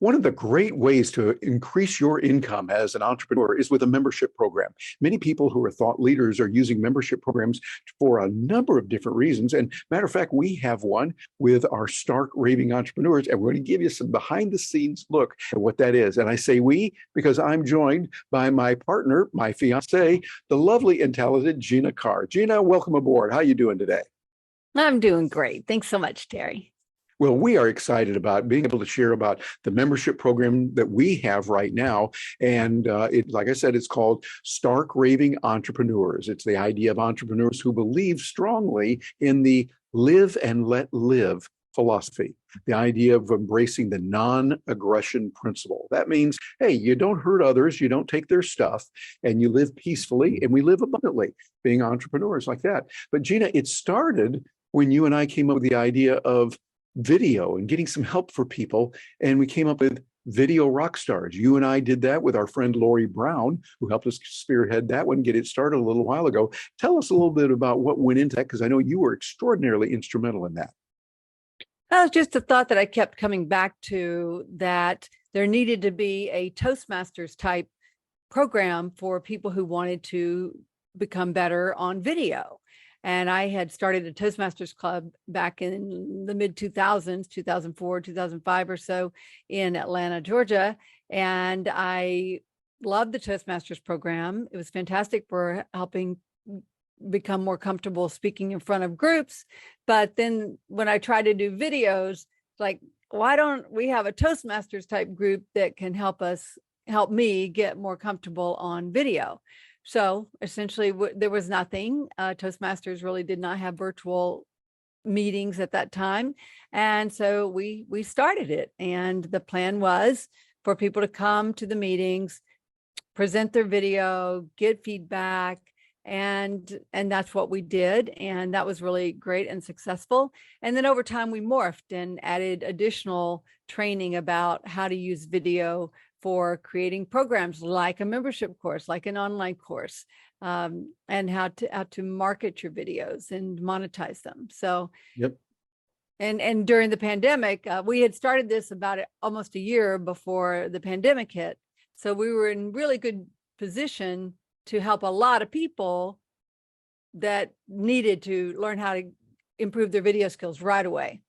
One of the great ways to increase your income as an entrepreneur is with a membership program. Many people who are thought leaders are using membership programs for a number of different reasons. And matter of fact, we have one with our Stark Raving Entrepreneurs, and we're going to give you some behind the scenes look at what that is. And I say we because I'm joined by my partner, my fiance, the lovely and talented Gina Carr. Gina, welcome aboard. How are you doing today? I'm doing great. Thanks so much, Terry. Well, we are excited about being able to share about the membership program that we have right now. And like I said, it's called Stark Raving Entrepreneurs. It's the idea of entrepreneurs who believe strongly in the live and let live philosophy, the idea of embracing the non-aggression principle. That means, hey, you don't hurt others, you don't take their stuff, and you live peacefully, and we live abundantly, being entrepreneurs like that. But Gina, it started when you and I came up with the idea of video and getting some help for people. And we came up with Video Rockstars. You and I did that with our friend Lori Brown, who helped us spearhead that one, get it started a little while ago. Tell us a little bit about what went into that, because I know you were extraordinarily instrumental in that. That was just a thought that I kept coming back to, that there needed to be a Toastmasters type program for people who wanted to become better on video. And I had started a Toastmasters club back in the mid 2000s, 2004, 2005 or so in Atlanta, Georgia. And I loved the Toastmasters program. It was fantastic for helping become more comfortable speaking in front of groups. But then when I tried to do videos, like, why don't we have a Toastmasters type group that can help me get more comfortable on video? So essentially, there was nothing. Toastmasters really did not have virtual meetings at that time. And so we started it. And the plan was for people to come to the meetings, present their video, get feedback. And that's what we did. And that was really great and successful. And then over time, we morphed and added additional training about how to use video for creating programs like a membership course, like an online course, and how to market your videos and monetize them. So, yep. And during the pandemic, we had started this about almost a year before the pandemic hit. So we were in really good position to help a lot of people that needed to learn how to improve their video skills right away.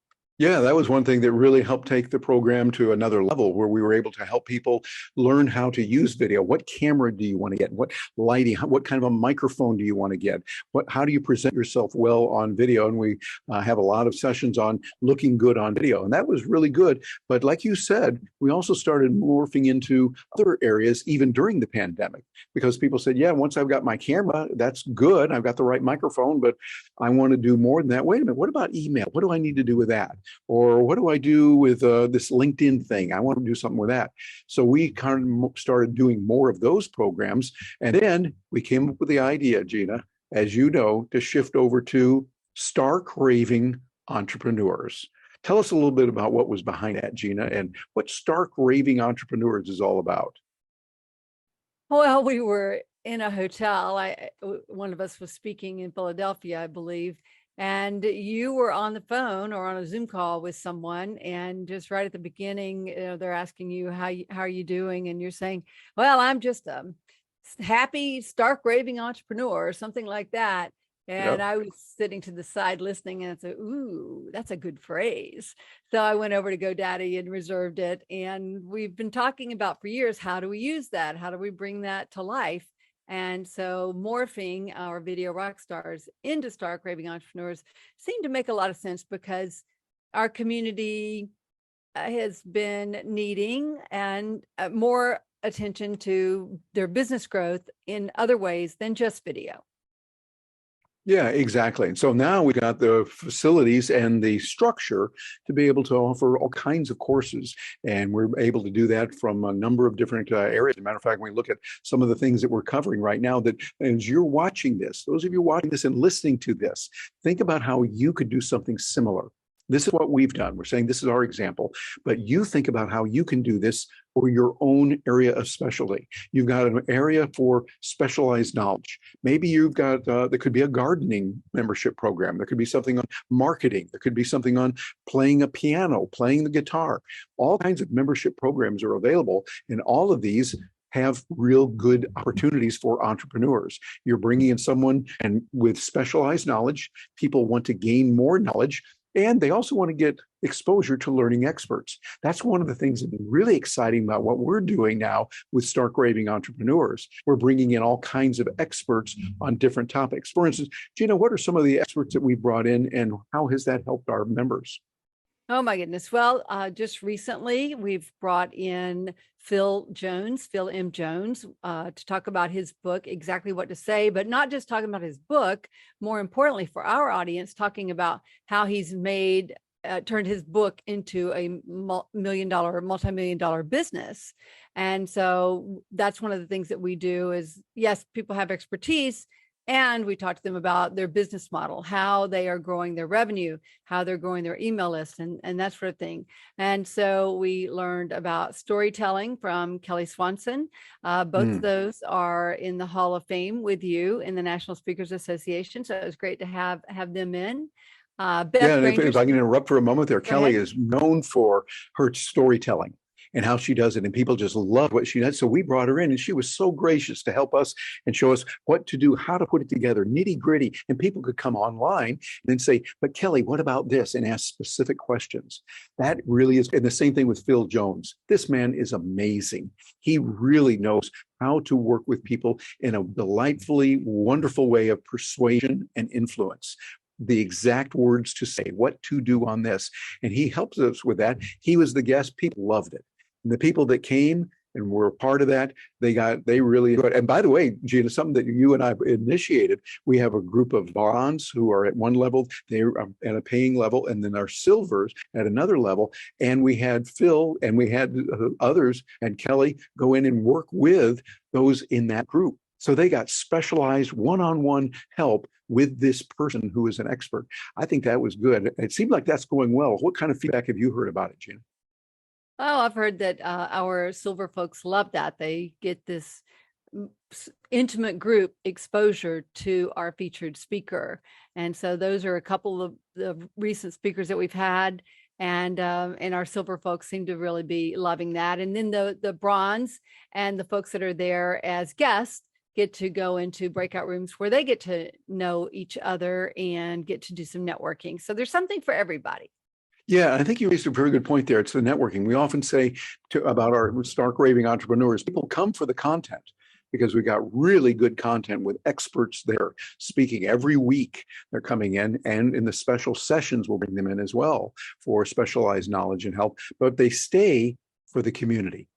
Yeah, that was one thing that really helped take the program to another level, where we were able to help people learn how to use video. What camera do you want to get? What lighting? What kind of a microphone do you want to get? How do you present yourself well on video? And we have a lot of sessions on looking good on video. And that was really good. But like you said, we also started morphing into other areas even during the pandemic, because people said, yeah, once I've got my camera, that's good. I've got the right microphone, but I want to do more than that. Wait a minute, what about email? What do I need to do with that? Or what do I do with this LinkedIn thing? I want to do something with that. So we kind of started doing more of those programs. And then we came up with the idea, Gina, as you know, to shift over to Stark Raving Entrepreneurs. Tell us a little bit about what was behind that, Gina, and what Stark Raving Entrepreneurs is all about. Well, we were in a hotel. One of us was speaking in Philadelphia, I believe. And you were on the phone or on a Zoom call with someone, and just right at the beginning, they're asking you, how are you doing? And you're saying, well, I'm just a happy, stark raving entrepreneur, or something like that. And yep. I was sitting to the side listening, and I said, ooh, that's a good phrase. So I went over to GoDaddy and reserved it. And we've been talking about for years, how do we use that? How do we bring that to life? And so morphing our Video Rockstars into Stark Raving Entrepreneurs seemed to make a lot of sense, because our community has been needing and more attention to their business growth in other ways than just video. Yeah, exactly. And so now we've got the facilities and the structure to be able to offer all kinds of courses. And we're able to do that from a number of different areas. As a matter of fact, when we look at some of the things that we're covering right now, that as you're watching this, those of you watching this and listening to this, think about how you could do something similar. This is what we've done. We're saying this is our example, but you think about how you can do this for your own area of specialty. You've got an area for specialized knowledge. Maybe you've got, there could be a gardening membership program. There could be something on marketing. There could be something on playing a piano, playing the guitar. All kinds of membership programs are available, and all of these have real good opportunities for entrepreneurs. You're bringing in someone and with specialized knowledge. People want to gain more knowledge, and they also want to get exposure to learning experts. That's one of the things that's really exciting about what we're doing now with Stark Raving Entrepreneurs. We're bringing in all kinds of experts on different topics. For instance, Gina, what are some of the experts that we've brought in, and how has that helped our members? Oh my goodness. Well, just recently we've brought in Phil M. Jones, to talk about his book, Exactly What to Say, but not just talking about his book, more importantly for our audience, talking about how he's turned his book into a multi-million-dollar business. And so that's one of the things that we do is, yes, people have expertise, and we talk to them about their business model, how they are growing their revenue, how they're growing their email list, and that sort of thing. And so we learned about storytelling from Kelly Swanson. Both of those are in the Hall of Fame with you in the National Speakers Association. So it was great to have them in. Beth Yeah, and if Granger's, I can interrupt for a moment there, Go Kelly ahead. is known for her storytelling and how she does it, and people just love what she does. So we brought her in, and she was so gracious to help us and show us what to do, how to put it together, nitty gritty. And people could come online and then say, "But Kelly, what about this?" and ask specific questions. That really is, and the same thing with Phil Jones. This man is amazing. He really knows how to work with people in a delightfully wonderful way of persuasion and influence. The exact words to say, what to do on this. And he helps us with that. He was the guest. People loved it. And the people that came and were a part of that, they really enjoyed it. And by the way, Gina, something that you and I initiated, we have a group of bronze who are at one level, they're at a paying level, and then our silvers at another level. And we had Phil and we had others and Kelly go in and work with those in that group. So they got specialized one-on-one help with this person who is an expert. I think that was good. It seemed like that's going well. What kind of feedback have you heard about it, Gina? Oh, I've heard that our silver folks love that. They get this intimate group exposure to our featured speaker. And so those are a couple of the recent speakers that we've had. And our silver folks seem to really be loving that. And then the bronze and the folks that are there as guests get to go into breakout rooms where they get to know each other and get to do some networking. So there's something for everybody. Yeah, I think you raised a very good point there. It's the networking. We often say about our Stark Raving Entrepreneurs, people come for the content because we got really good content with experts there speaking every week. They're coming in, and in the special sessions, we'll bring them in as well for specialized knowledge and help. But they stay for the community,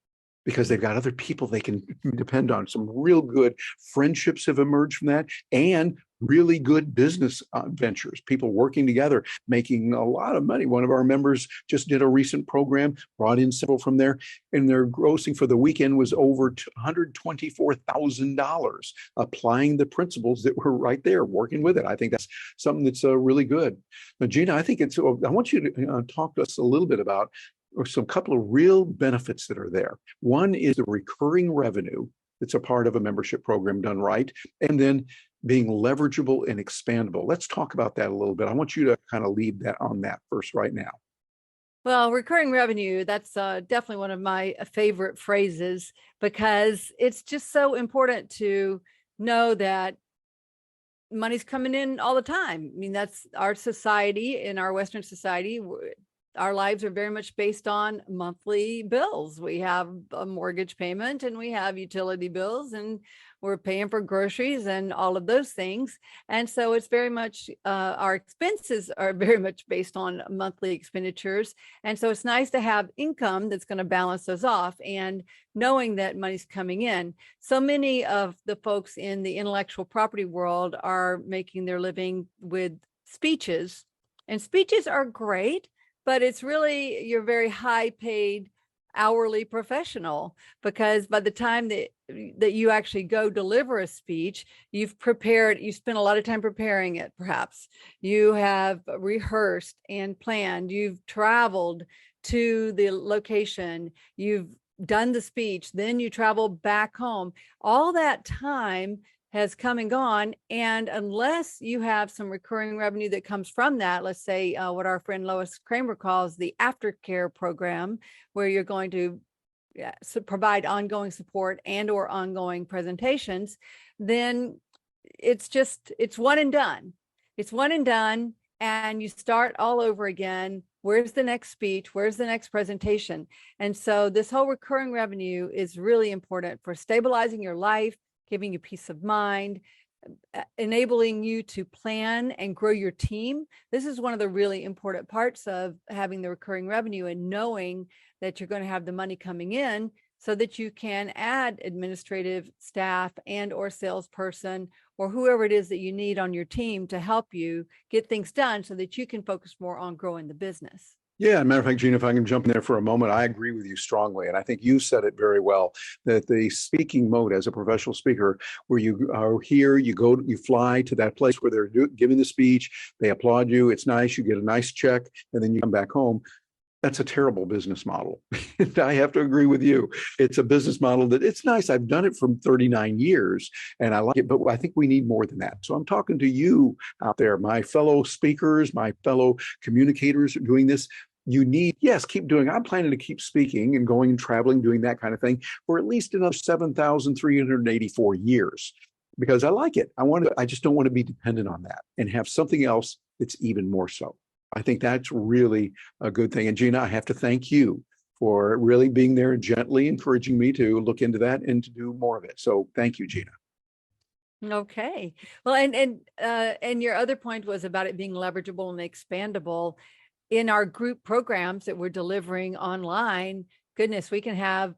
because they've got other people they can depend on. Some real good friendships have emerged from that, and really good business ventures, people working together, making a lot of money. One of our members just did a recent program, brought in several from there, and their grossing for the weekend was over $124,000, applying the principles that were right there, working with it. I think that's something that's really good. Now, Gina, I want you to talk to us a little bit about some couple of real benefits that are there. One is the recurring revenue that's a part of a membership program done right, and then being leverageable and expandable. Let's talk about that a little bit. I want you to kind of lead that on that first right now. Well, recurring revenue, that's definitely one of my favorite phrases, because it's just so important to know that money's coming in all the time. I mean, that's our society, in our Western society. Our lives are very much based on monthly bills. We have a mortgage payment, and we have utility bills, and we're paying for groceries and all of those things. And so it's very much, our expenses are very much based on monthly expenditures. And so it's nice to have income that's going to balance those off, and knowing that money's coming in. So many of the folks in the intellectual property world are making their living with speeches, and speeches are great, but it's really your very high paid hourly professional, because by the time that you actually go deliver a speech, you've prepared, you spent a lot of time preparing it. Perhaps you have rehearsed and planned, you've traveled to the location, you've done the speech, then you travel back home. All that time has come and gone. And unless you have some recurring revenue that comes from that, let's say what our friend Lois Kramer calls the aftercare program, where you're going to provide ongoing support and or ongoing presentations, then it's one and done. It's one and done. And you start all over again. Where's the next speech? Where's the next presentation? And so this whole recurring revenue is really important for stabilizing your life, giving you peace of mind, enabling you to plan and grow your team. This is one of the really important parts of having the recurring revenue, and knowing that you're going to have the money coming in so that you can add administrative staff and or salesperson or whoever it is that you need on your team to help you get things done so that you can focus more on growing the business. Yeah, matter of fact, Gina, if I can jump in there for a moment, I agree with you strongly. And I think you said it very well, that the speaking mode as a professional speaker, where you are here, you go, you fly to that place where they're giving the speech, they applaud you, it's nice, you get a nice check, and then you come back home. That's a terrible business model. I have to agree with you. It's a business model that it's nice. I've done it for 39 years and I like it, but I think we need more than that. So I'm talking to you out there, my fellow speakers, my fellow communicators doing this. You need, yes, keep doing. I'm planning to keep speaking and going and traveling, doing that kind of thing for at least another 7,384 years, because I like it. I just don't want to be dependent on that and have something else that's even more so. I think that's really a good thing. And Gina, I have to thank you for really being there and gently encouraging me to look into that and to do more of it. So thank you, Gina. Okay. Well, and your other point was about it being leverageable and expandable. In our group programs that we're delivering online, goodness, we can have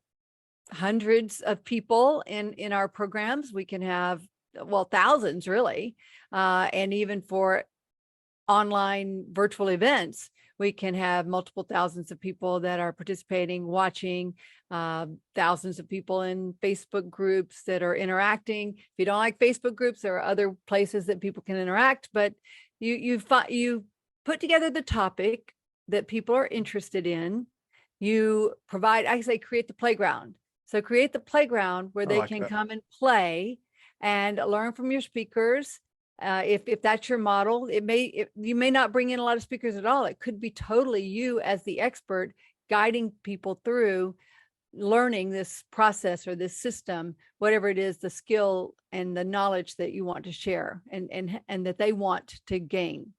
hundreds of people in our programs. We can have, well, thousands really. And even for online virtual events, we can have multiple thousands of people that are participating, watching, thousands of people in Facebook groups that are interacting. If you don't like Facebook groups, there are other places that people can interact, but you put together the topic that people are interested in. You provide, I say, create the playground. So create the playground where they can come and play and learn from your speakers. If that's your model, you may not bring in a lot of speakers at all. It could be totally you as the expert guiding people through learning this process or this system, whatever it is, the skill and the knowledge that you want to share and that they want to gain.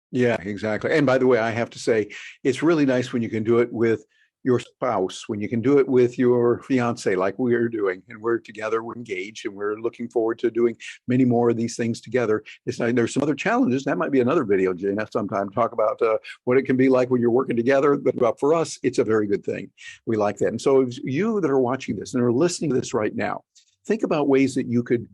Yeah, exactly. And by the way, I have to say, it's really nice when you can do it with your spouse, when you can do it with your fiance, like we are doing, and we're together, we're engaged, and we're looking forward to doing many more of these things together. There's some other challenges. That might be another video, Gina, sometime, talk about what it can be like when you're working together. But for us, it's a very good thing. We like that. And so you that are watching this and are listening to this right now, think about ways that you could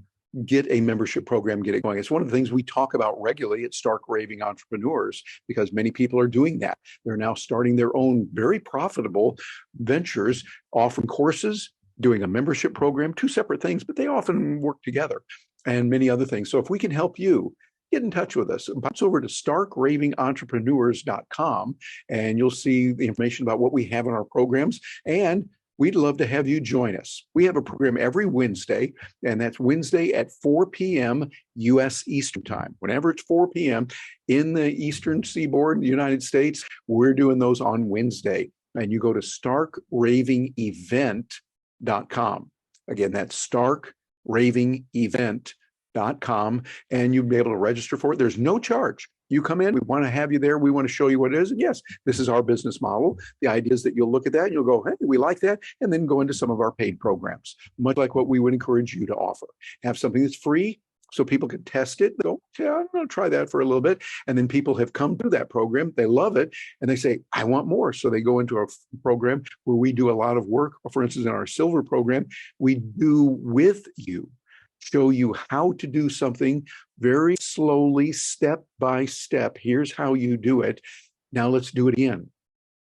get a membership program, get it going. It's one of the things we talk about regularly at Stark Raving Entrepreneurs, because many people are doing that. They're now starting their own very profitable ventures, offering courses, doing a membership program, two separate things, but they often work together, and many other things. So if we can help you, get in touch with us. Bounce over to starkravingentrepreneurs.com and you'll see the information about what we have in our programs. And we'd love to have you join us. We have a program every Wednesday, and that's Wednesday at 4 p.m. U.S. Eastern Time. Whenever it's 4 p.m. in the Eastern Seaboard in the United States, we're doing those on Wednesday. And you go to starkravingentrepreneurs.com. Again, that's starkravingentrepreneurs.com, and you'll be able to register for it. There's no charge. You come in, we want to have you there. We want to show you what it is. And yes, this is our business model. The idea is that you'll look at that and you'll go, hey, we like that. And then go into some of our paid programs, much like what we would encourage you to offer. Have something that's free so people can test it. Go, yeah, I'm going to try that for a little bit. And then people have come through that program. They love it. And they say, I want more. So they go into a program where we do a lot of work. For instance, in our silver program, we do with you, show you how to do something very slowly, step by step. Here's how you do it. Now let's do it again.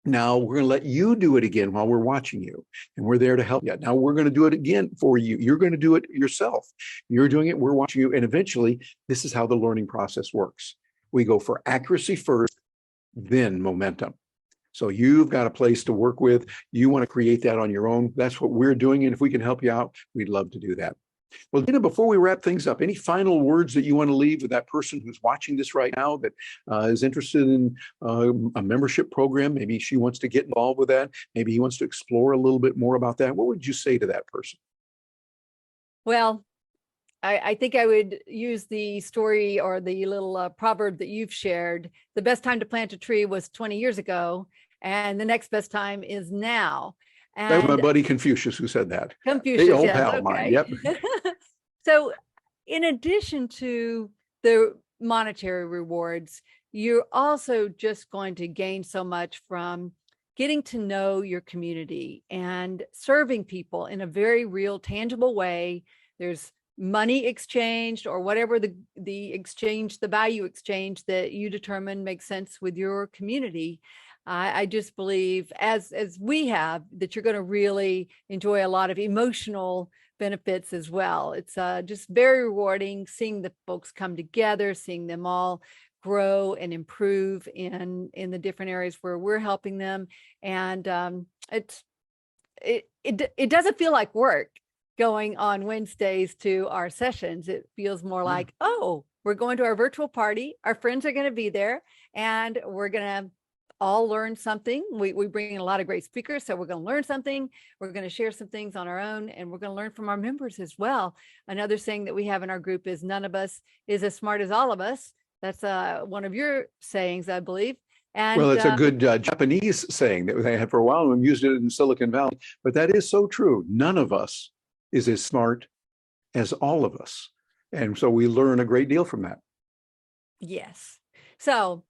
Now we're going to let you do it again while we're watching you, and we're there to help you. Now we're going to do it again for you. You're going to do it yourself. You're doing it, we're watching you, and eventually this is how the learning process works. We go for accuracy first, then momentum. So you've got a place to work with. You want to create that on your own. That's what we're doing, and if we can help you out, we'd love to do that. Well, Gina, before we wrap things up, any final words that you want to leave with that person who's watching this right now that is interested in a membership program? Maybe she wants to get involved with that. Maybe he wants to explore a little bit more about that. What would you say to that person? Well, I think I would use the story or the little proverb that you've shared. The best time to plant a tree was 20 years ago, and the next best time is now. That was my And buddy Confucius who said that. Confucius, Hey, old yes, pal of mine. okay. Yep. So in addition to the monetary rewards, you're also just going to gain so much from getting to know your community and serving people in a very real, tangible way. There's money exchanged or whatever the exchange, the value exchange that you determine makes sense with your community. I just believe, as we have, that you're going to really enjoy a lot of emotional benefits as well. It's just very rewarding seeing the folks come together, seeing them all grow and improve in the different areas where we're helping them. And it doesn't feel like work going on Wednesdays to our sessions. It feels more like, oh, we're going to our virtual party. Our friends are going to be there, and we're going to all learn something. We bring in a lot of great speakers, so we're going to learn something. We're going to share some things on our own, and we're going to learn from our members as well. Another saying that we have in our group is none of us is as smart as all of us. That's one of your sayings, I believe. And well, it's a good Japanese saying that they had for a while, and we've used it in Silicon Valley, but that is so true. None of us is as smart as all of us. And so we learn a great deal from that. yes. So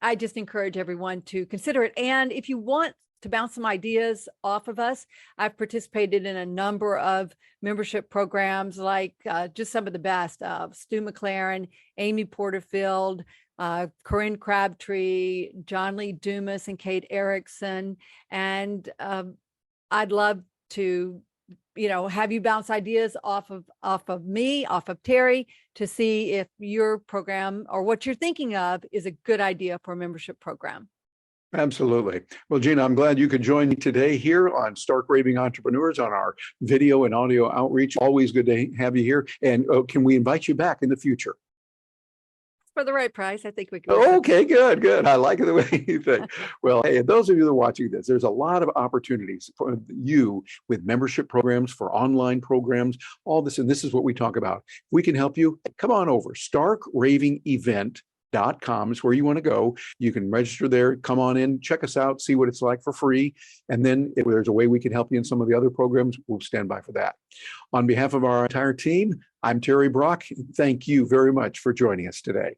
I just encourage everyone to consider it. And if you want to bounce some ideas off of us, I've participated in a number of membership programs, like just some of the best, Stu McLaren, Amy Porterfield, Corinne Crabtree, John Lee Dumas, and Kate Erickson. And I'd love to have you bounce ideas off of me, off of Terry, to see if your program or what you're thinking of is a good idea for a membership program. Absolutely. Well, Gina, I'm glad you could join me today here on Stark Raving Entrepreneurs on our video and audio outreach. Always good to have you here. And can we invite you back in the future? For the right price, I think we can. Okay, good. I like the way you think. Well, hey, those of you that are watching this, there's a lot of opportunities for you with membership programs, for online programs, all this, and this is what we talk about. If we can help you, come on over. StarkRavingEvent.com is where you want to go. You can register there, come on in, check us out, see what it's like for free. And then if there's a way we can help you in some of the other programs, we'll stand by for that. On behalf of our entire team, I'm Terry Brock. Thank you very much for joining us today.